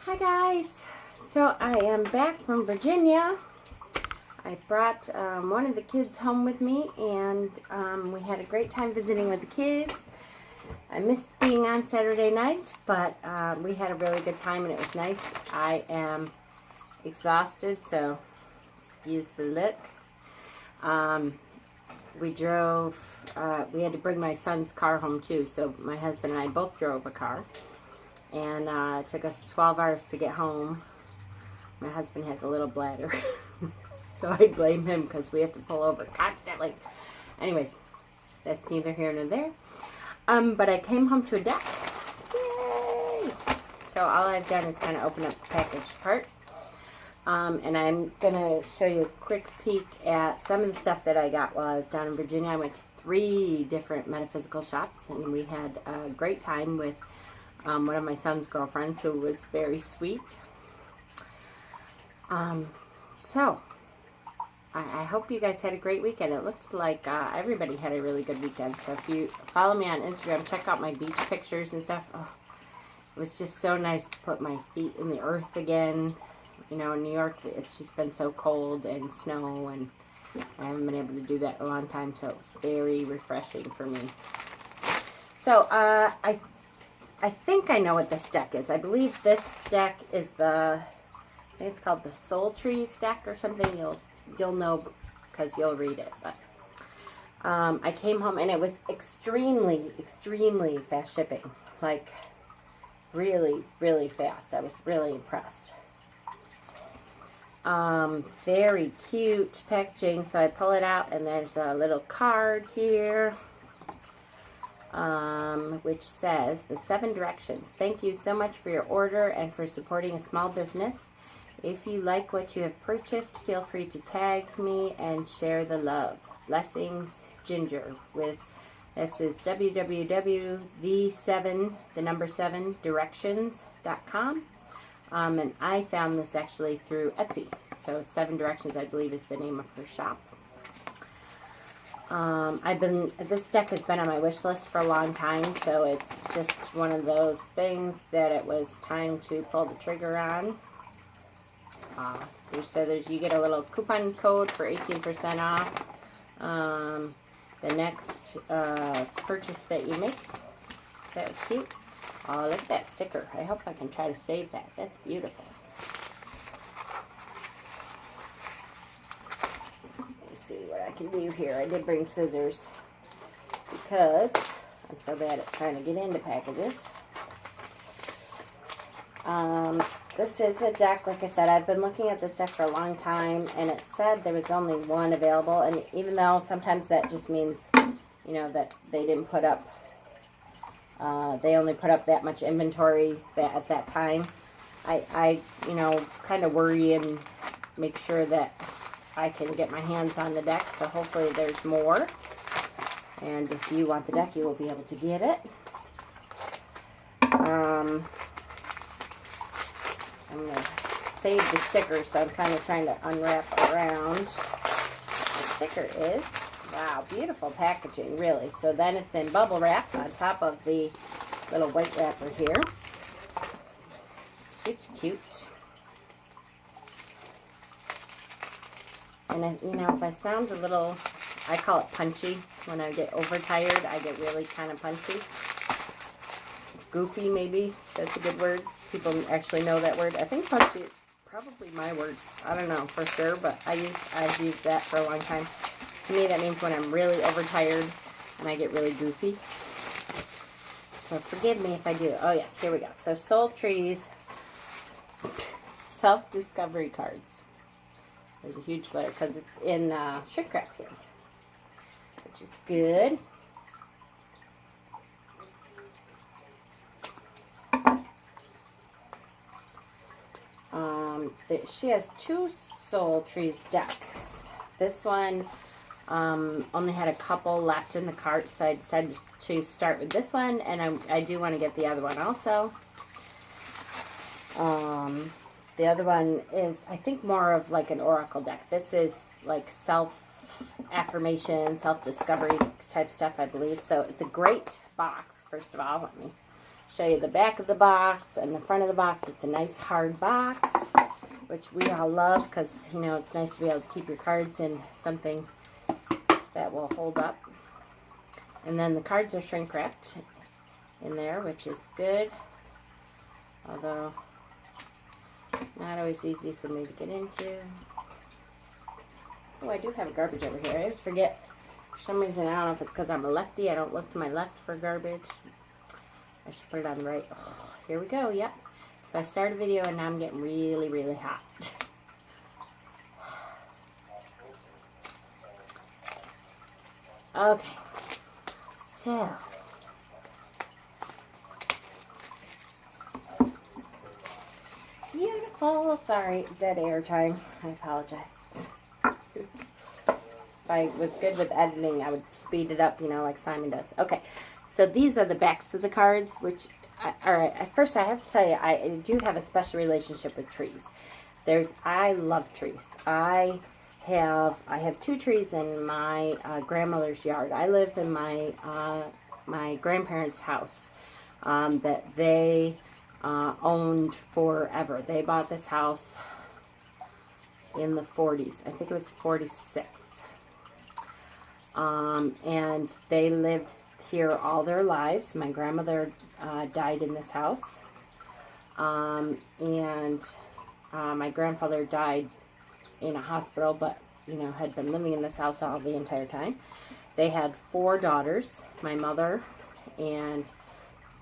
Hi guys, so I am back from Virginia. I brought one of the kids home with me, and we had a great time visiting with the kids. I missed being on Saturday night, but we had a really good time and it was nice. I am exhausted, so excuse the look. We drove, we had to bring my son's car home too, so my husband and I both drove a car. And it took us 12 hours to get home. My husband has a little bladder, so I blame him because we have to pull over constantly. Anyways, that's neither here nor there. But I came home to a deck. Yay! So all I've done is kind of open up the package part. And I'm going to show you a quick peek at some of the stuff that I got while I was down in Virginia. I went to 3 different metaphysical shops, and we had a great time with one of my son's girlfriends, who was very sweet. So I hope you guys had a great weekend. It looked like everybody had a really good weekend. So if you follow me on Instagram, check out my beach pictures and stuff. Oh, it was just so nice to put my feet in the earth again. You know, in New York, it's just been so cold and snow, and I haven't been able to do that in a long time, so it was very refreshing for me. So, I think I know what this deck is. I believe this deck is I think it's called the Soul Trees deck or something. You'll know because you'll read it. But I came home and it was extremely fast shipping. Like really fast. I was really impressed. Very cute packaging. So I pull it out and there's a little card here. Which says the 7 directions. Thank you so much for your order and for supporting a small business. If you like what you have purchased, feel free to tag me and share the love. Blessings, Ginger. This is www.the7directions.com. And I found this actually through Etsy. So 7 Directions, I believe, is the name of her shop. This deck has been on my wish list for a long time, so it's just one of those things that it was time to pull the trigger on. You get a little coupon code for 18% off the next purchase that you make. That was cute. Oh, look at that sticker. I hope I can try to save that. That's beautiful. What I can do here. I did bring scissors because I'm so bad at trying to get into packages. This is a deck, like I said, I've been looking at this deck for a long time, and it said there was only one available, and even though sometimes that just means, you know, that they didn't put up, they only put up that much inventory at that time, I you know, kind of worry and make sure that I can get my hands on the deck, so hopefully there's more. And if you want the deck, you will be able to get it. I'm going to save the sticker, so I'm kind of trying to unwrap around. The sticker is, wow, beautiful packaging, really. So then it's in bubble wrap on top of the little white wrapper here. Cute. And you know, if I sound a little, I call it punchy. When I get overtired, I get really kind of punchy. Goofy, maybe. That's a good word. People actually know that word. I think punchy is probably my word. I don't know for sure, but I've used that for a long time. To me, that means when I'm really overtired and I get really goofy. So forgive me if I do. Oh yes, here we go. So Soul Trees self-discovery cards. There's a huge glitter because it's in shrink wrap here, which is good. She has 2 Soul Trees decks. This one only had a couple left in the cart, so I decided to start with this one, and I do want to get the other one also. The other one is, I think, more of like an oracle deck. This is like self-affirmation, self-discovery type stuff, I believe. So it's a great box, first of all. Let me show you the back of the box and the front of the box. It's a nice hard box, which we all love because, you know, it's nice to be able to keep your cards in something that will hold up. And then the cards are shrink wrapped in there, which is good, although not always easy for me to get into. Oh, I do have garbage over here. I always forget. For some reason, I don't know if it's because I'm a lefty. I don't look to my left for garbage. I should put it on the right. Oh, here we go. Yep. So I started a video and now I'm getting really, really hot. Okay. So. Beautiful. Sorry, dead air time. I apologize. If I was good with editing, I would speed it up, you know, like Simon does. Okay, so these are the backs of the cards, which, alright, at first I have to tell you, I do have a special relationship with trees. I love trees. I have 2 trees in my grandmother's yard. I live in my grandparents' house that they owned forever. They bought this house in the 40s. I think it was 46. And they lived here all their lives. My grandmother died in this house. And my grandfather died in a hospital, but, you know, had been living in this house all the entire time. They had 4 daughters, my mother and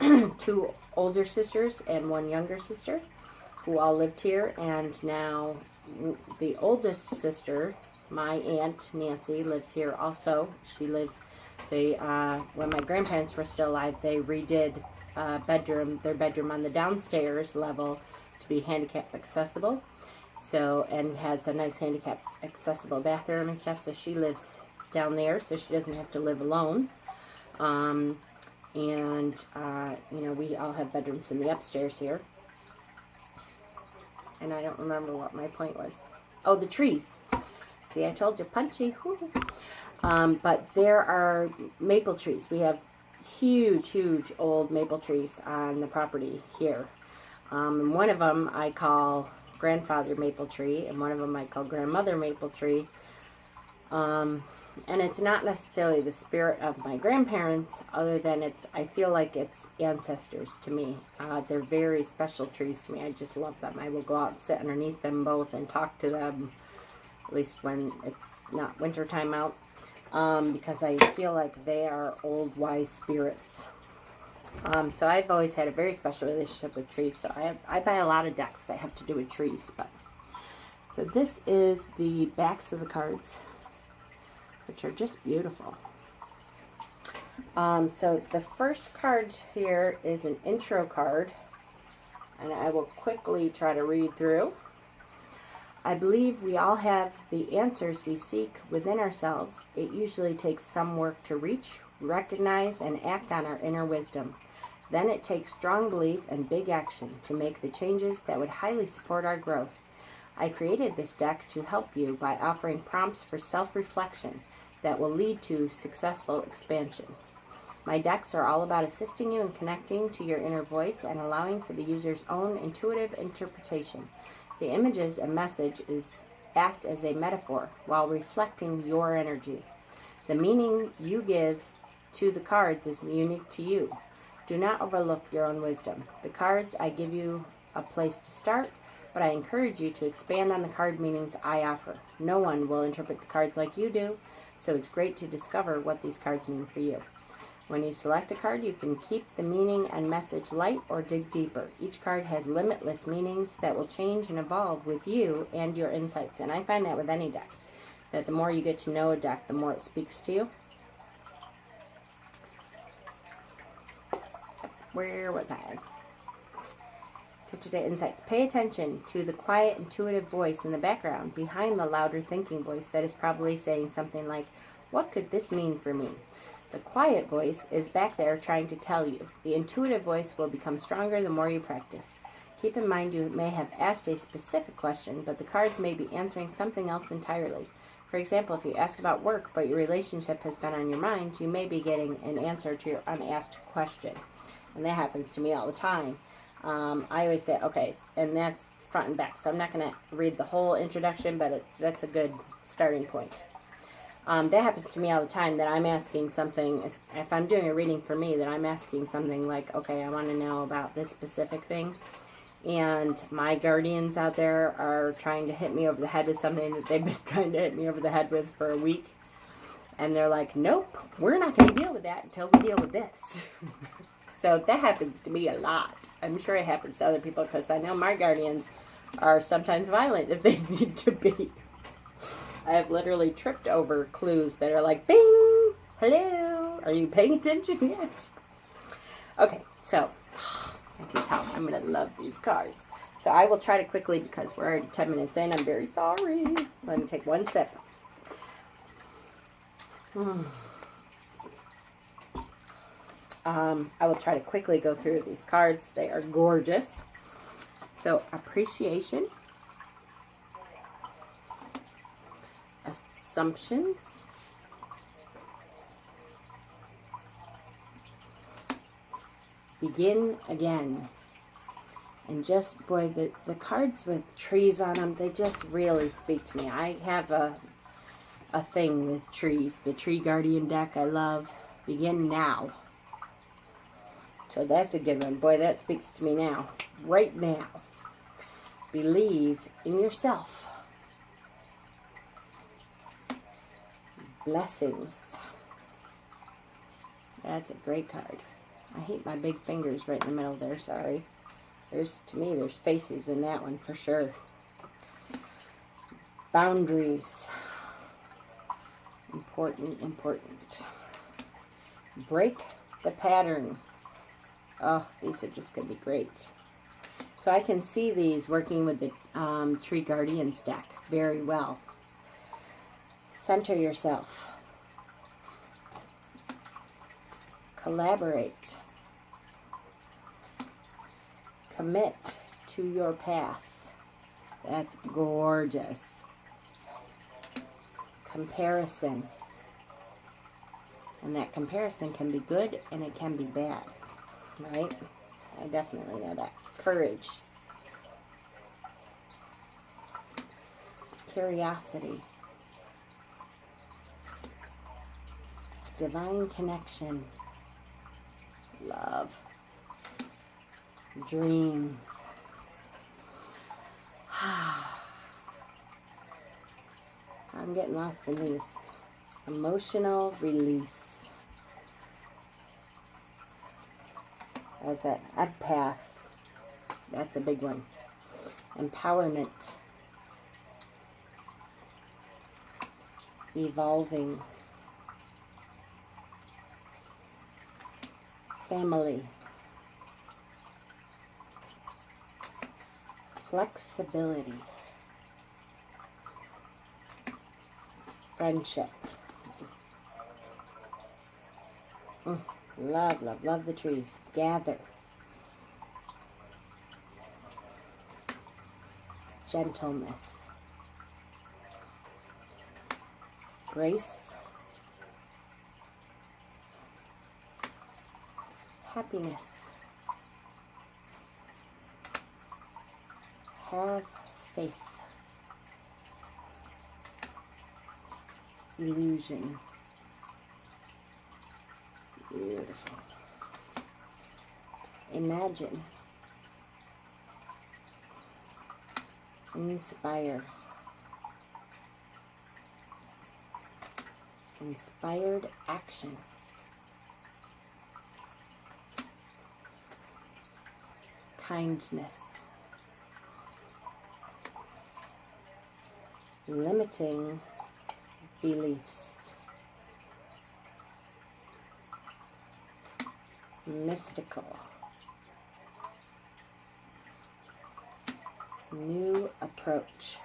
2 older sisters and 1 younger sister, who all lived here. And now the oldest sister, my aunt Nancy, lives here also. She lives, when my grandparents were still alive, they redid their bedroom on the downstairs level to be handicap accessible. So, and has a nice handicap accessible bathroom and stuff. So she lives down there, so she doesn't have to live alone. You know, we all have bedrooms in the upstairs here. And I don't remember what my point was. Oh, the trees. See, I told you, punchy. But there are maple trees. We have huge, huge old maple trees on the property here. And one of them I call grandfather maple tree, and one of them I call grandmother maple tree. And it's not necessarily the spirit of my grandparents, other than I feel like it's ancestors to me. They're very special trees to me. I just love them. I will go out and sit underneath them both and talk to them, at least when it's not winter time out, because I feel like they are old, wise spirits. So I've always had a very special relationship with trees. So I buy a lot of decks that have to do with trees. So this is the backs of the cards, which are just beautiful. So the first card here is an intro card, and I will quickly try to read through. I believe we all have the answers we seek within ourselves. It usually takes some work to reach, recognize, and act on our inner wisdom. Then it takes strong belief and big action to make the changes that would highly support our growth. I created this deck to help you by offering prompts for self-reflection that will lead to successful expansion. My decks are all about assisting you in connecting to your inner voice and allowing for the user's own intuitive interpretation. The images and messages act as a metaphor while reflecting your energy. The meaning you give to the cards is unique to you. Do not overlook your own wisdom. The cards, I give you a place to start, but I encourage you to expand on the card meanings I offer. No one will interpret the cards like you do, so it's great to discover what these cards mean for you. When you select a card, you can keep the meaning and message light or dig deeper. Each card has limitless meanings that will change and evolve with you and your insights. And I find that with any deck, that the more you get to know a deck, the more it speaks to you. Where was I? Today insights. Pay attention to the quiet, intuitive voice in the background behind the louder thinking voice that is probably saying something like, "What could this mean for me?" The quiet voice is back there trying to tell you. The intuitive voice will become stronger the more you practice. Keep in mind you may have asked a specific question, but the cards may be answering something else entirely. For example, if you ask about work, but your relationship has been on your mind, you may be getting an answer to your unasked question. And that happens to me all the time. I always say, okay, and that's front and back. So I'm not going to read the whole introduction, but that's a good starting point. That happens to me all the time, that I'm asking something, if I'm doing a reading for me, that I'm asking something like, okay, I want to know about this specific thing. And my guardians out there are trying to hit me over the head with something that they've been trying to hit me over the head with for a week. And they're like, nope, we're not going to deal with that until we deal with this. So that happens to me a lot. I'm sure it happens to other people, because I know my guardians are sometimes violent if they need to be. I have literally tripped over clues that are like, bing, hello, are you paying attention yet? Okay, so I can tell I'm going to love these cards. So I will try to quickly, because we're already 10 minutes in. I'm very sorry. Let me take one sip. I will try to quickly go through these cards. They are gorgeous. So, appreciation, assumptions, begin again. And just, boy, the cards with trees on them, they just really speak to me. I have a thing with trees. The Tree Guardian deck I love. Begin now. So that's a good one. Boy, that speaks to me now. Right now. Believe in yourself. Blessings. That's a great card. I hate my big fingers right in the middle there. Sorry. To me, there's faces in that one for sure. Boundaries. Important, important. Break the pattern. Oh, these are just going to be great. So I can see these working with the Tree Guardians deck very well. Center yourself. Collaborate. Commit to your path. That's gorgeous. Comparison. And that comparison can be good and it can be bad. Right? I definitely know that. Courage. Curiosity. Divine connection. Love. Dream. I'm getting lost in these. Emotional release. How's that? Empath. That's a big one. Empowerment. Evolving. Family. Flexibility. Friendship. Love, love, love the trees. Gather. Gentleness. Grace. Happiness. Have faith. Illusion. Beautiful. Imagine. Inspire. Inspired action. Kindness. Limiting beliefs. Mystical. New approach.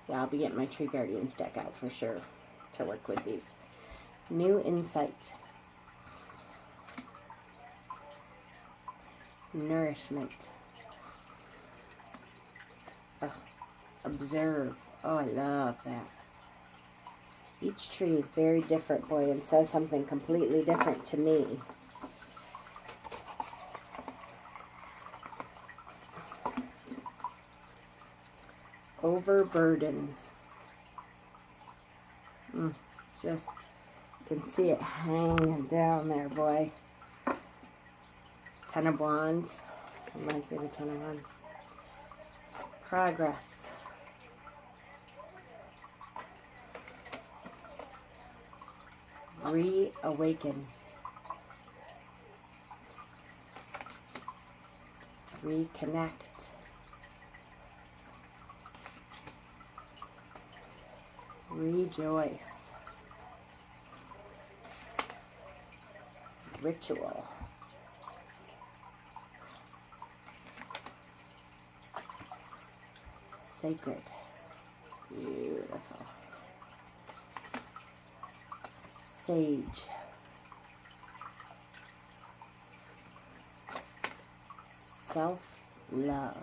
Yeah, I'll be getting my Tree Guardians deck out for sure to work with these. New insight. Nourishment. Oh, observe. Oh, I love that. Each tree is very different, boy, and says something completely different to me. Overburden. Just, you can see it hanging down there, boy. Ten of Wands. Reminds me of the Ten of Wands. Progress. Reawaken. Reconnect. Rejoice. Ritual. Sacred. Beautiful. Sage. Self-love.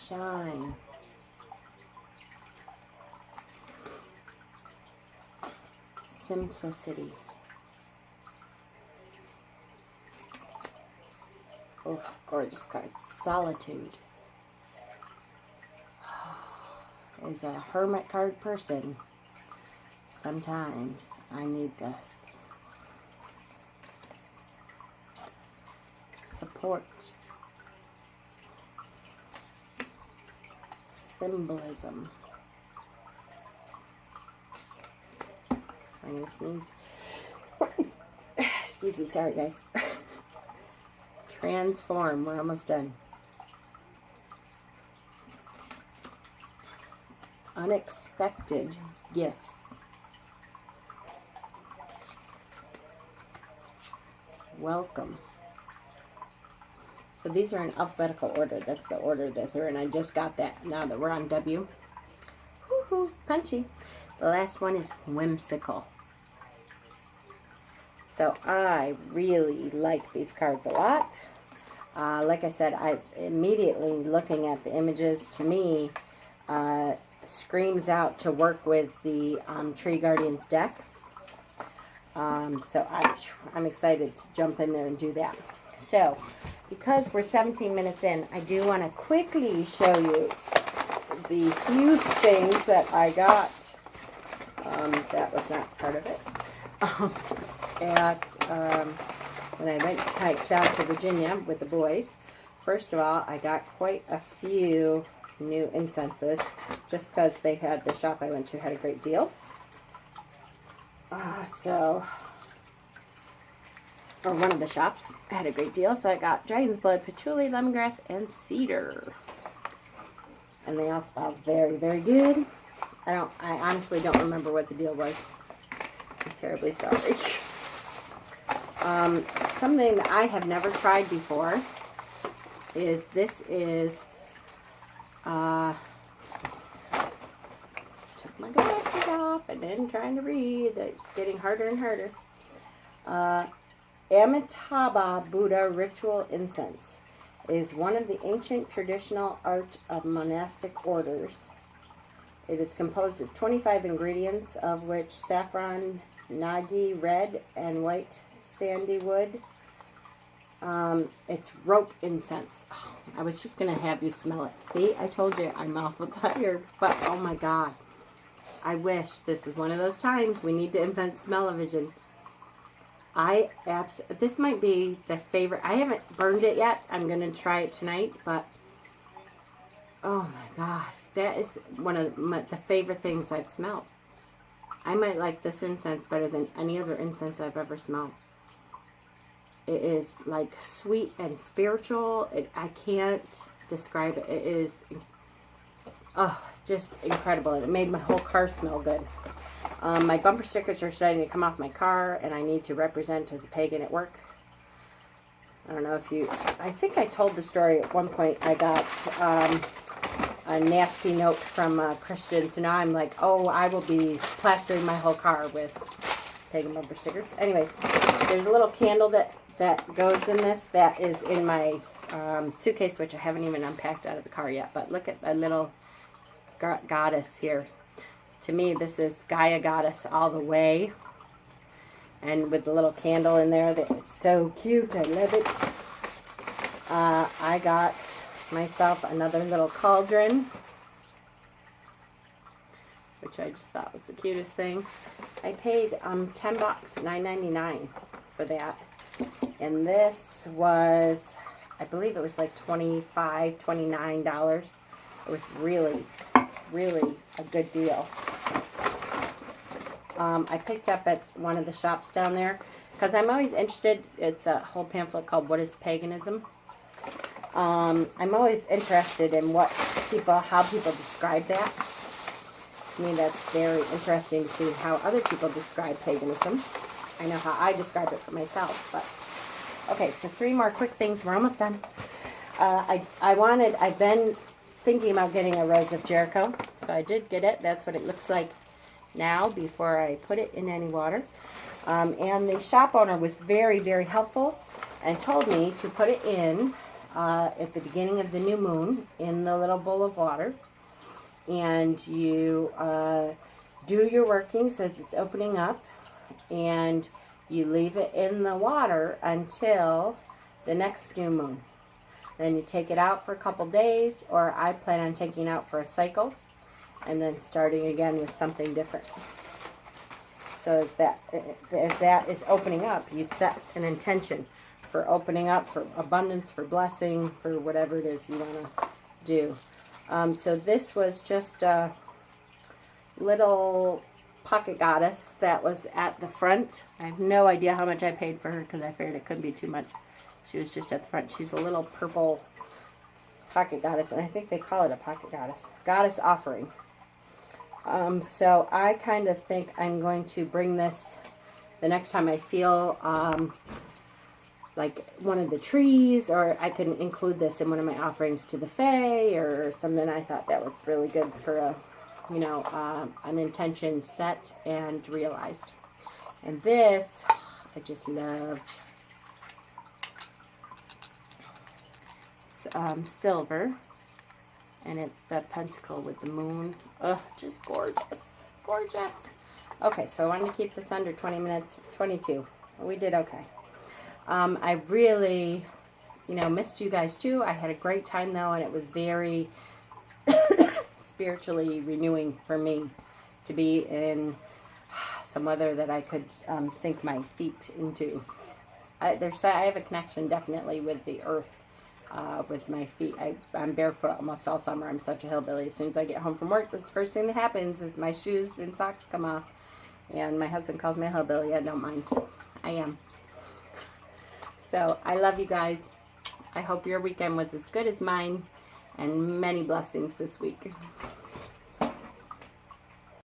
Shine. Simplicity. Oh, gorgeous card. Solitude. As a hermit card person, sometimes I need this. Support. Symbolism. I'm going to sneeze. Excuse me, sorry guys. Transform, we're almost done. Unexpected gifts. Welcome. So these are in alphabetical order. That's the order that they're in. I just got that now that we're on W. Woohoo, punchy. The last one is whimsical. So I really like these cards a lot. Like I said, I immediately looking at the images, to me, screams out to work with the Tree Guardians deck. So I'm excited to jump in there and do that. So, because we're 17 minutes in, I do want to quickly show you the few things that I got. That was not part of it. When I went out to Virginia with the boys, first of all, I got quite a few new incenses, just because they had, the shop I went to had a great deal. Or one of the shops had a great deal, so I got dragon's blood, patchouli, lemongrass, and cedar. And they all smell very, very good. I honestly don't remember what the deal was. I'm terribly sorry. Something that I have never tried before is this is took my glasses off and then trying to read. It's getting harder and harder. Amitabha Buddha Ritual Incense is one of the ancient traditional art of monastic orders. It is composed of 25 ingredients, of which saffron, nagi, red, and white sandywood. It's rope incense. Oh, I was just going to have you smell it. See, I told you I'm awful tired, but oh my God. I wish this is one of those times we need to invent smell-o-vision. This might be the favorite. I haven't burned it yet. I'm going to try it tonight, but oh my God. That is one of the favorite things I've smelled. I might like this incense better than any other incense I've ever smelled. It is like sweet and spiritual. I can't describe it. It is just incredible. And it made my whole car smell good. My bumper stickers are starting to come off my car, and I need to represent as a pagan at work. I don't know if you... I think I told the story at one point. I got a nasty note from a Christian, so now I'm like, oh, I will be plastering my whole car with pagan bumper stickers. Anyways, there's a little candle that goes in this that is in my suitcase, which I haven't even unpacked out of the car yet. But look at a little goddess here. To me, this is Gaia goddess all the way. And with the little candle in there, that is so cute. I love it. I got myself another little cauldron, which I just thought was the cutest thing. I paid $10, $9.99 for that. And this was, I believe it was like $25, $29. It was really, really a good deal. I picked up at one of the shops down there because I'm always interested. It's a whole pamphlet called What is Paganism? I'm always interested in how people describe that. To me, that's very interesting to see how other people describe paganism. I know how I describe it for myself, but okay. So 3 more quick things. We're almost done. I've been thinking about getting a Rose of Jericho, so I did get it. That's what it looks like now before I put it in any water. And the shop owner was very, very helpful and told me to put it in at the beginning of the new moon in the little bowl of water. And you do your workings as it's opening up, and you leave it in the water until the next new moon. Then you take it out for a couple days, or I plan on taking it out for a cycle, and then starting again with something different. So as that is opening up, you set an intention for opening up, for abundance, for blessing, for whatever it is you want to do. So this was just a little pocket goddess that was at the front. I have no idea how much I paid for her because I figured it couldn't be too much. She was just at the front. She's a little purple pocket goddess, and I think they call it a pocket goddess. Goddess offering. So I kind of think I'm going to bring this the next time I feel like one of the trees, or I can include this in one of my offerings to the Fae or something. I thought that was really good for a, an intention set and realized. And this, I just loved. It's silver, and it's the pentacle with the moon. Ugh, just gorgeous, gorgeous. Okay, so I wanted to keep this under 20 minutes, 22. We did okay. I really, missed you guys too. I had a great time though, and it was very spiritually renewing for me to be in some weather that I could sink my feet into. I have a connection definitely with the earth, with my feet. I'm barefoot almost all summer. I'm such a hillbilly. As soon as I get home from work, that's the first thing that happens is my shoes and socks come off. And my husband calls me a hillbilly. I don't mind. I am. So, I love you guys. I hope your weekend was as good as mine, and many blessings this week.